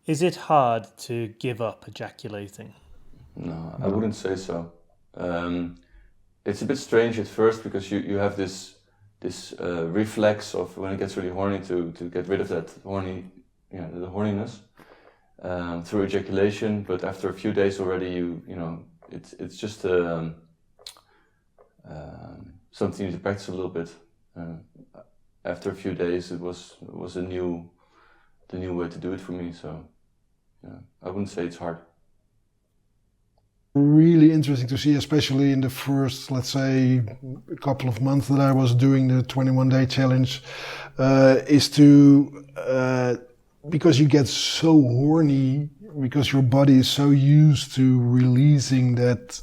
Is it hard to give up ejaculating? No, I wouldn't say so. It's a bit strange at first because you have this reflex of when it gets really horny to get rid of that the horniness through ejaculation. But after a few days already, it's just something you need to practice a little bit. After a few days, it was the new way to do it for me. So yeah, I wouldn't say it's hard. Really interesting to see, especially in the first, let's say, a couple of months that I was doing the 21-day challenge, is to, because you get so horny, because your body is so used to releasing that,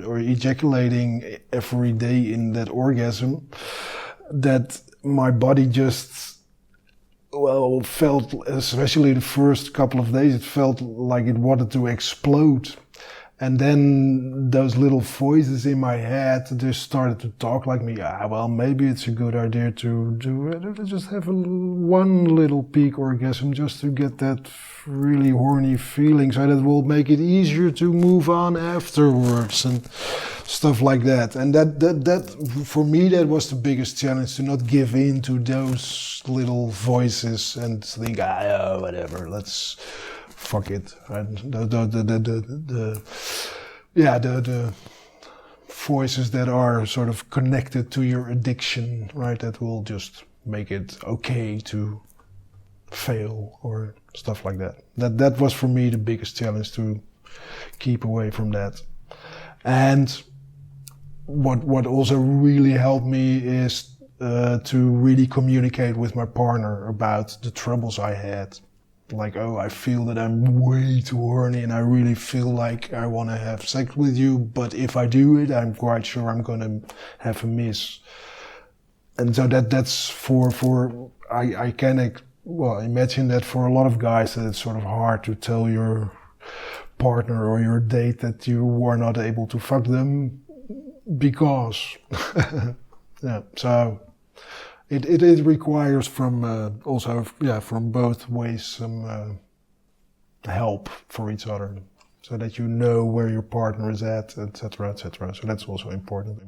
or ejaculating every day in that orgasm, that my body just, felt, especially the first couple of days, it felt like it wanted to explode. And then those little voices in my head just started to talk like me. Maybe it's a good idea to just have one little peak orgasm just to get that really horny feeling, so that will make it easier to move on afterwards and stuff like that. And that for me, that was the biggest challenge, to not give in to those little voices and think, whatever, let's fuck it. And the voices that are sort of connected to your addiction, right? That will just make it okay to fail or stuff like that. That was for me the biggest challenge, to keep away from that. And what also really helped me is to really communicate with my partner about the troubles I had. Like, I feel that I'm way too horny and I really feel like I want to have sex with you, but if I do it, I'm quite sure I'm going to have a miss. And so that's I can imagine that for a lot of guys that it's sort of hard to tell your partner or your date that you were not able to fuck them because, so it requires from from both ways some help for each other, so that you know where your partner is at, etc., etc. So that's also important.